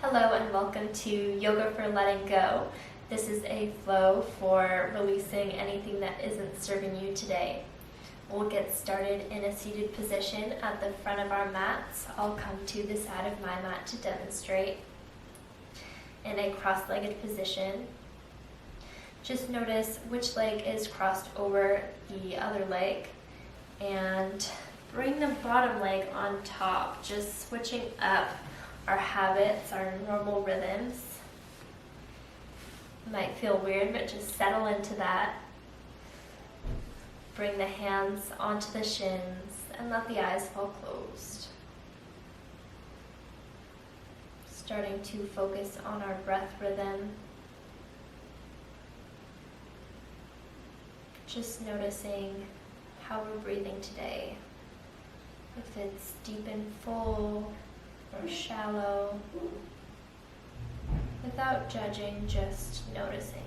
Hello and welcome to Yoga for Letting Go. This is a flow for releasing anything that isn't serving you today. We'll get started in a seated position at the front of our mats. I'll come to the side of my mat to demonstrate. In a cross-legged position, just notice which leg is crossed over the other leg and bring the bottom leg on top, just switching up our habits, our normal rhythms. It might feel weird, but just settle into that. Bring the hands onto the shins and let the eyes fall closed. Starting to focus on our breath rhythm. Just noticing how we're breathing today. If it's deep and full, or shallow, without judging, just noticing.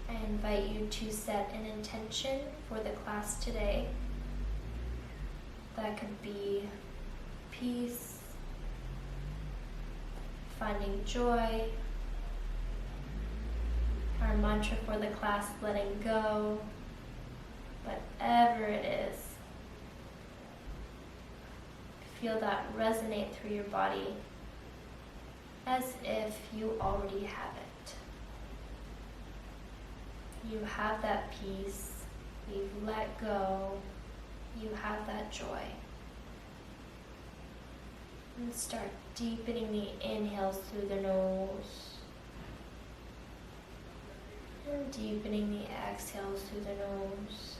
I invite you to set an intention for the class today. That could be peace, finding joy, our mantra for the class, letting go, whatever it is. Feel that resonate through your body as if you already have it. You have that peace, you've let go, you have that joy. And start deepening the inhales through the nose. And deepening the exhales through the nose.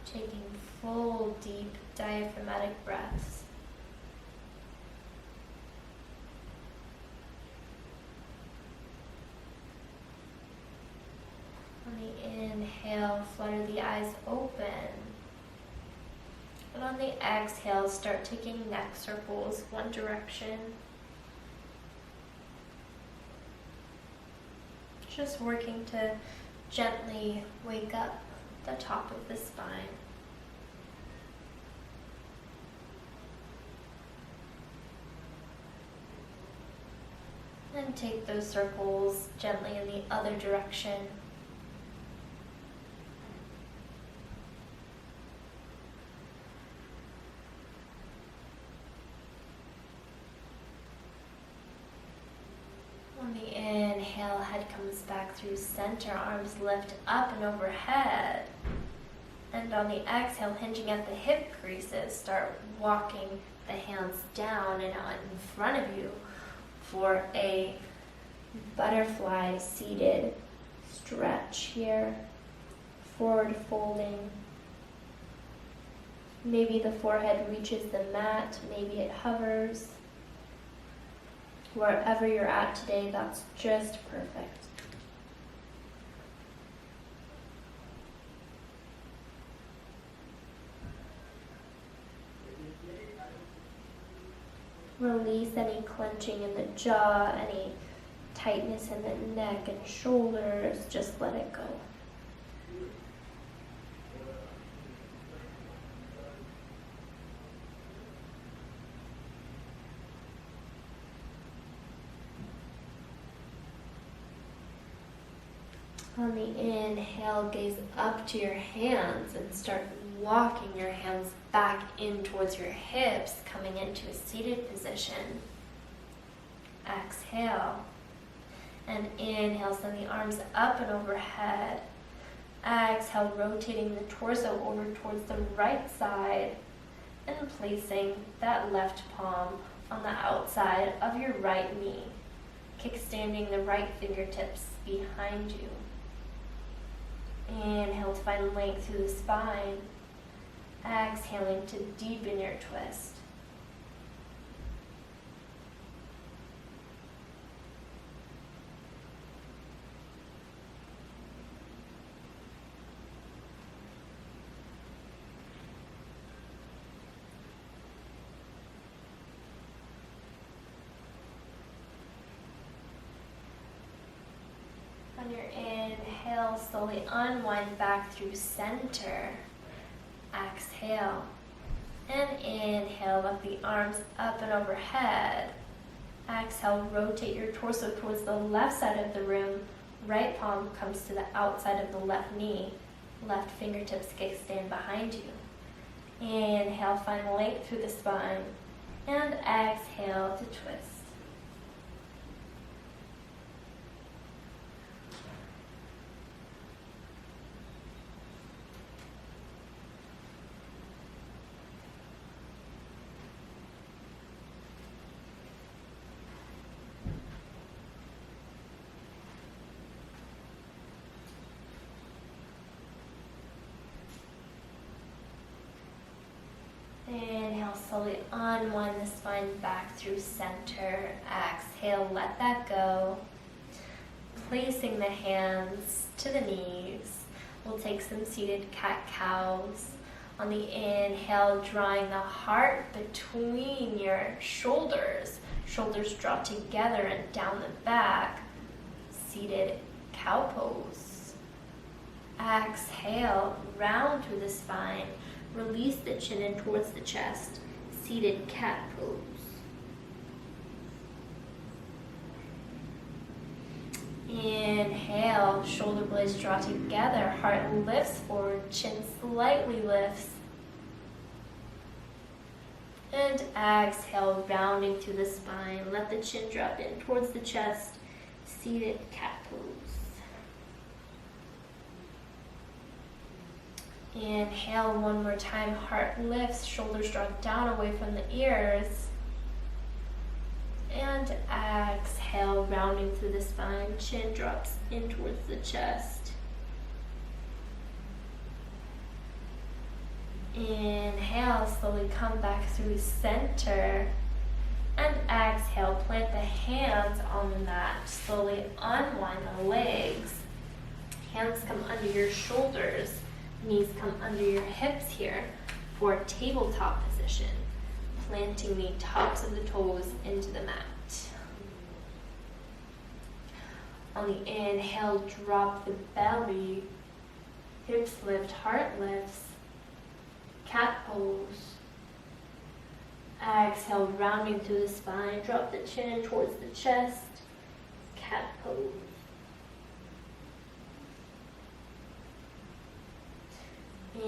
Taking full, deep, diaphragmatic breaths. On the inhale, flutter the eyes open. And on the exhale, start taking neck circles one direction. Just working to gently wake up the top of the spine. And take those circles gently in the other direction. On the inhale, head comes back through center, arms lift up and overhead. And on the exhale, hinging at the hip creases, start walking the hands down and out in front of you for a butterfly seated stretch here. Forward folding. Maybe the forehead reaches the mat, maybe it hovers. Wherever you're at today, that's just perfect. Release any clenching in the jaw, any tightness in the neck and shoulders. Just let it go. On the inhale, gaze up to your hands and start walking your hands back in towards your hips, coming into a seated position. Exhale. And inhale, send the arms up and overhead. Exhale, rotating the torso over towards the right side and placing that left palm on the outside of your right knee, kickstanding the right fingertips behind you. Inhale to find length through the spine. Exhaling to deepen your twist. On your inhale, Inhale, slowly unwind back through center. Exhale. And inhale, lift the arms up and overhead. Exhale, rotate your torso towards the left side of the room. Right palm comes to the outside of the left knee. Left fingertips stand behind you. Inhale, find length through the spine. And exhale to twist. Inhale, slowly unwind the spine back through center. Exhale, let that go. Placing the hands to the knees. We'll take some seated cat-cows. On the inhale, drawing the heart between your shoulders. Shoulders draw together and down the back. Seated cow pose. Exhale, round through the spine. Release the chin in towards the chest. Seated cat pose. Inhale, shoulder blades draw together. Heart lifts forward, chin slightly lifts. And exhale, rounding through the spine. Let the chin drop in towards the chest. Seated cat pose. Inhale one more time, heart lifts, shoulders draw down away from the ears. And exhale, rounding through the spine, chin drops in towards the chest. Inhale, slowly come back through center. And exhale, plant the hands on the mat. Slowly unwind the legs. Hands come under your shoulders. Knees come under your hips here for tabletop position, planting the tops of the toes into the mat. On the inhale, drop the belly, hips lift, heart lifts, cat pose. Exhale, rounding through the spine, drop the chin towards the chest, cat pose.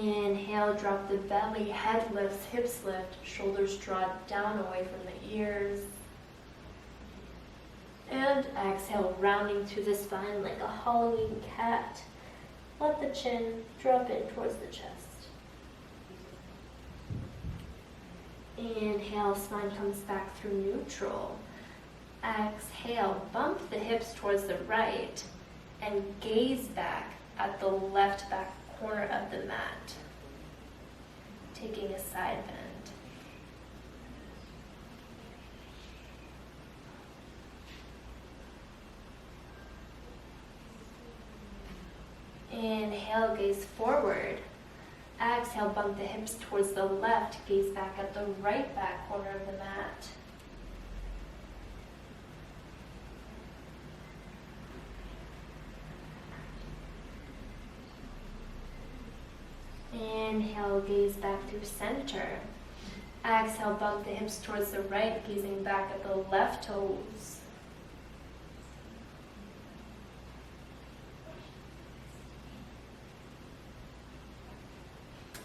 Inhale, drop the belly, head lifts, hips lift, shoulders draw down away from the ears. And exhale, rounding through the spine like a Halloween cat. Let the chin drop in towards the chest. Inhale, spine comes back through neutral. Exhale, bump the hips towards the right and gaze back at the left back corner of the mat, taking a side bend. Inhale, gaze forward. Exhale, bump the hips towards the left, gaze back at the right back corner of the mat. Inhale, gaze back through center. Exhale, bump the hips towards the right, gazing back at the left toes.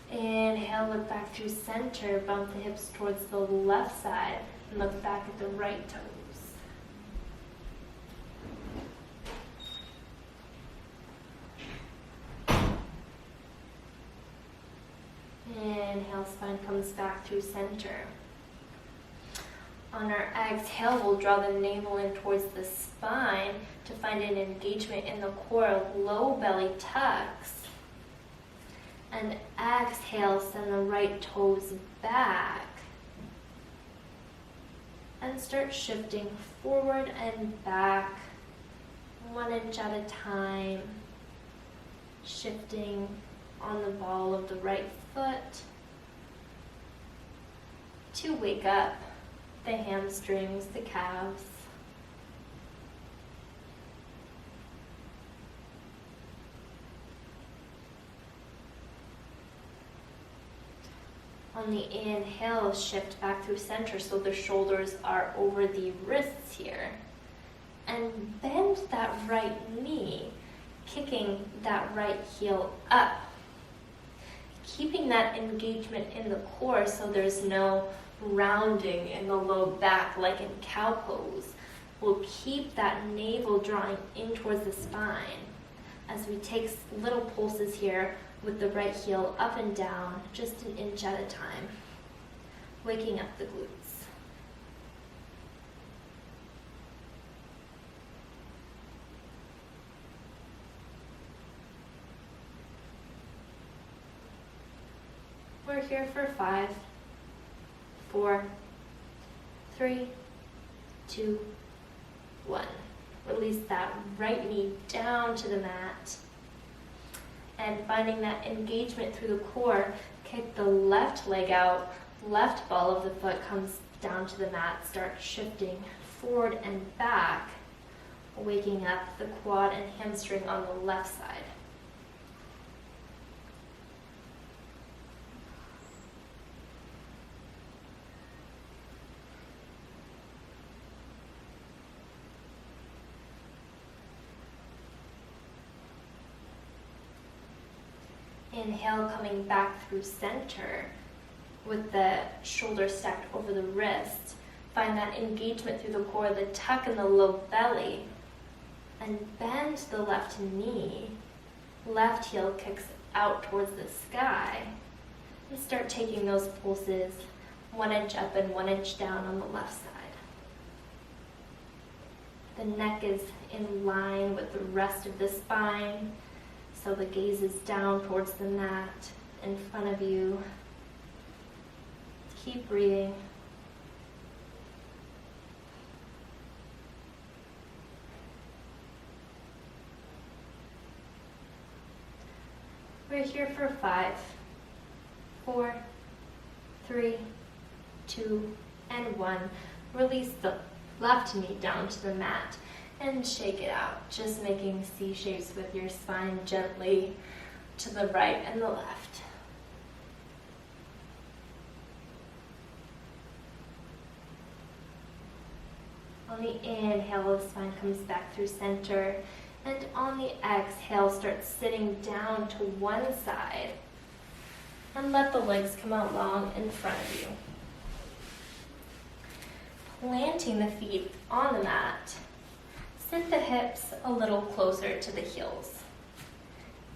Inhale, look back through center, bump the hips towards the left side, and look back at the right toes. Inhale, spine comes back through center. On our exhale, we'll draw the navel in towards the spine to find an engagement in the core. Low belly tucks. And exhale, send the right toes back. And start shifting forward and back, 1 inch at a time. Shifting on the ball of the right foot to wake up the hamstrings, the calves. On the inhale, shift back through center so the shoulders are over the wrists here. And bend that right knee, kicking that right heel up. Keeping that engagement in the core so there's no rounding in the low back like in cow pose. We'll keep that navel drawing in towards the spine as we take little pulses here with the right heel up and down, just an inch at a time, waking up the glutes. We're here for 5, 4, 3, 2, 1. Release that right knee down to the mat. And finding that engagement through the core, kick the left leg out, left ball of the foot comes down to the mat, start shifting forward and back, waking up the quad and hamstring on the left side. Inhale, coming back through center with the shoulder stacked over the wrist. Find that engagement through the core, the tuck in the low belly. And bend the left knee. Left heel kicks out towards the sky. And start taking those pulses, 1 inch up and 1 inch down on the left side. The neck is in line with the rest of the spine. So the gaze is down towards the mat in front of you. Keep breathing. We're here for 5, 4, 3, 2, and 1. Release the left knee down to the mat. And shake it out, just making C shapes with your spine gently to the right and the left. On the inhale, the spine comes back through center. And on the exhale, start sitting down to one side. And let the legs come out long in front of you. Planting the feet on the mat. Sit the hips a little closer to the heels.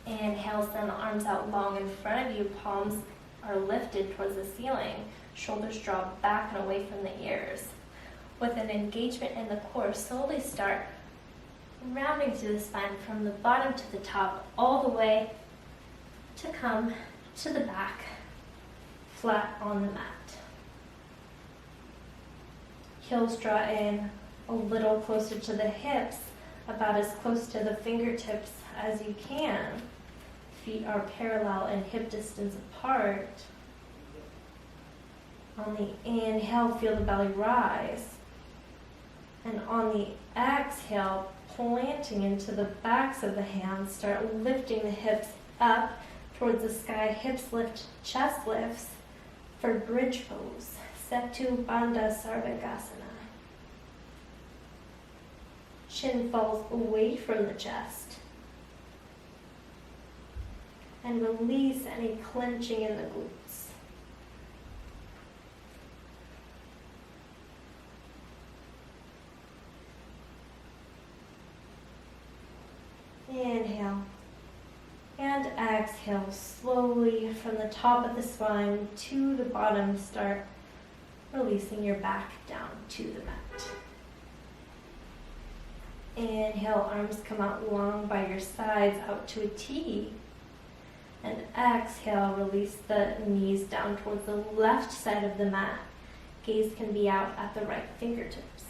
Inhale, send the arms out long in front of you. Palms are lifted towards the ceiling. Shoulders draw back and away from the ears. With an engagement in the core, slowly start rounding through the spine from the bottom to the top, all the way to come to the back, flat on the mat. Heels draw in a little closer to the hips, about as close to the fingertips as you can. Feet are parallel and hip distance apart. On the inhale, feel the belly rise. And on the exhale, planting into the backs of the hands, start lifting the hips up towards the sky. Hips lift, chest lifts for bridge pose. Setu Bandha Sarvangasana. Chin falls away from the chest. And release any clenching in the glutes. Inhale. And exhale slowly from the top of the spine to the bottom. Start releasing your back down to the mat. Inhale, arms come out long by your sides, out to a T. And exhale, release the knees down towards the left side of the mat. Gaze can be out at the right fingertips.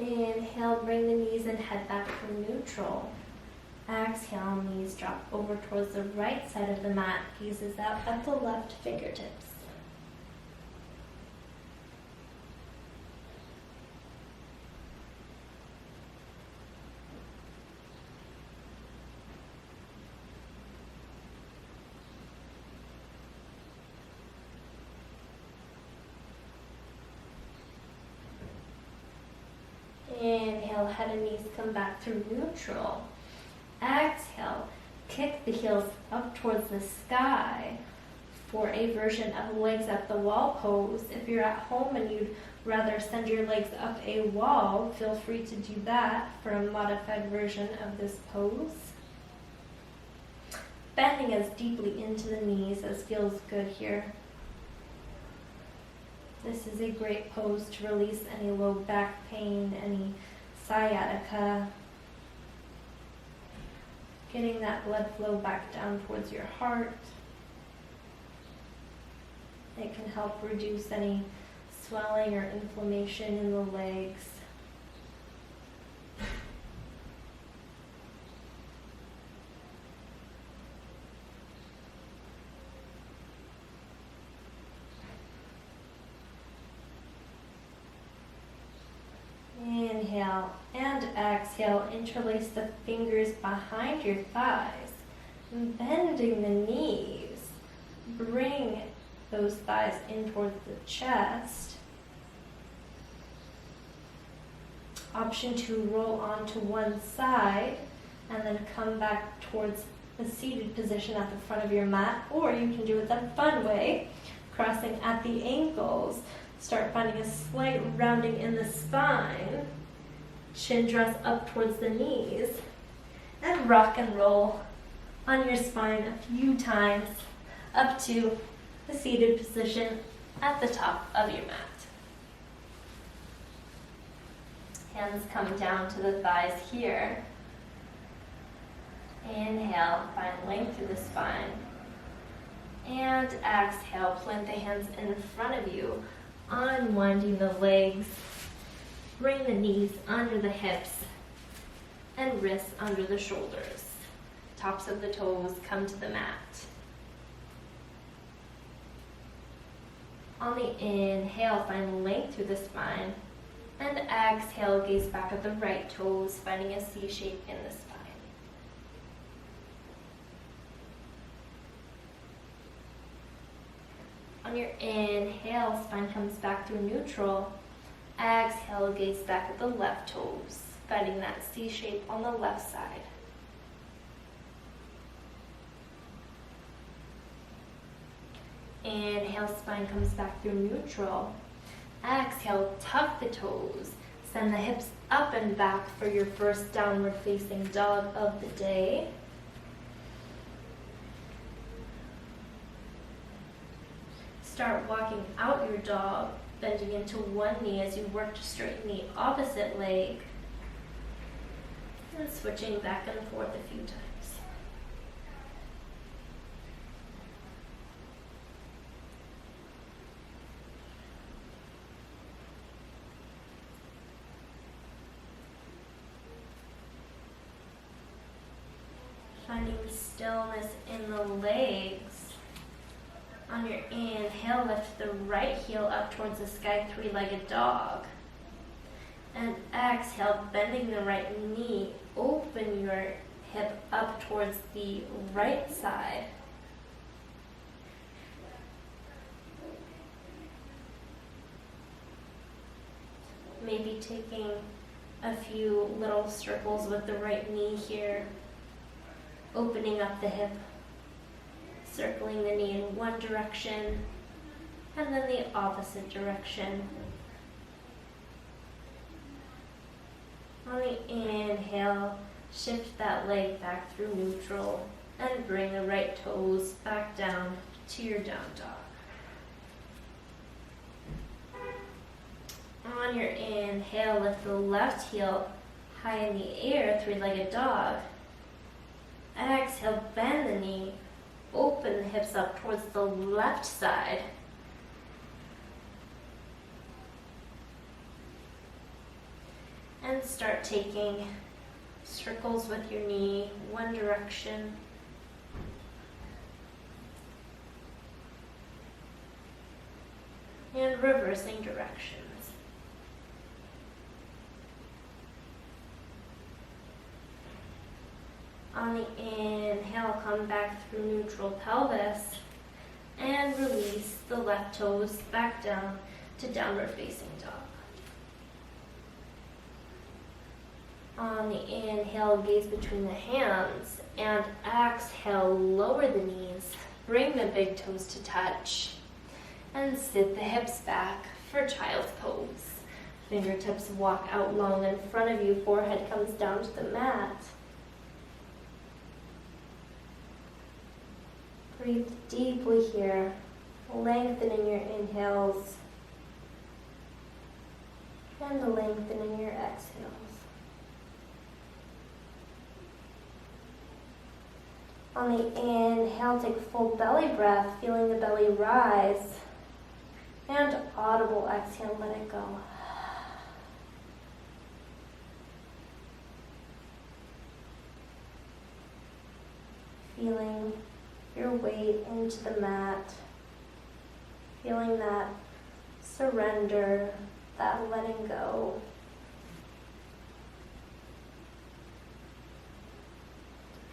Inhale, bring the knees and head back to neutral. Exhale, knees drop over towards the right side of the mat, gazes out at the left fingertips. Inhale, head and knees come back to neutral. Exhale, kick the heels up towards the sky for a version of legs at the wall pose. If you're at home and you'd rather send your legs up a wall, feel free to do that for a modified version of this pose. Bending as deeply into the knees as feels good here. This is a great pose to release any low back pain, any sciatica. Getting that blood flow back down towards your heart. It can help reduce any swelling or inflammation in the legs. Inhale and exhale, interlace the fingers behind your thighs, bending the knees. Bring those thighs in towards the chest. Option to roll onto one side and then come back towards the seated position at the front of your mat, or you can do it the fun way, crossing at the ankles. Start finding a slight rounding in the spine. Chin draws up towards the knees. And rock and roll on your spine a few times up to the seated position at the top of your mat. Hands come down to the thighs here. Inhale, find length through the spine. And exhale, plant the hands in front of you. Unwinding the legs, bring the knees under the hips and wrists under the shoulders. Tops of the toes come to the mat. On the inhale, find length through the spine, and exhale, gaze back at the right toes, finding a C shape in the spine. On your inhale, spine comes back through neutral. Exhale, gaze back at the left toes, finding that C shape on the left side. Inhale, spine comes back through neutral. Exhale, tuck the toes. Send the hips up and back for your first downward facing dog of the day. Start walking out your dog, bending into one knee as you work to straighten the opposite leg. And switching back and forth a few times. Finding stillness in the legs. On your inhale, lift the right heel up towards the sky, three-legged dog. And exhale, bending the right knee, open your hip up towards the right side. Maybe taking a few little circles with the right knee here, opening up the hip. Circling the knee in one direction and then the opposite direction. On the inhale, shift that leg back through neutral and bring the right toes back down to your down dog. On your inhale, lift the left heel high in the air, three-legged dog. Exhale, bend the knee. Open the hips up towards the left side. And start taking Circles with your knee, one direction. And reversing directions. On the inhale, come back through neutral pelvis and release the left toes back down to downward facing dog. On the inhale, gaze between the hands, and exhale, lower the knees, bring the big toes to touch, and sit the hips back for child's pose. Fingertips walk out long in front of you, forehead comes down to the mat. Breathe deeply here, lengthening your inhales and lengthening your exhales. On the inhale, take a full belly breath, feeling the belly rise. And audible exhale, let it go. Feeling your weight into the mat. Feeling that surrender, that letting go.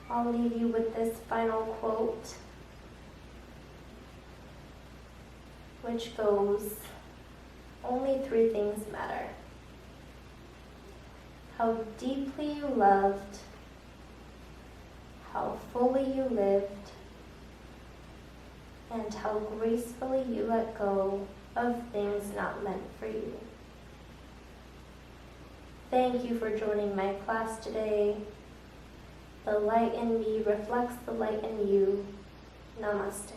I'll leave you with this final quote, which goes, only 3 things matter: how deeply you loved, how fully you lived, and how gracefully you let go of things not meant for you. Thank you for joining my class today. The light in me reflects the light in you. Namaste.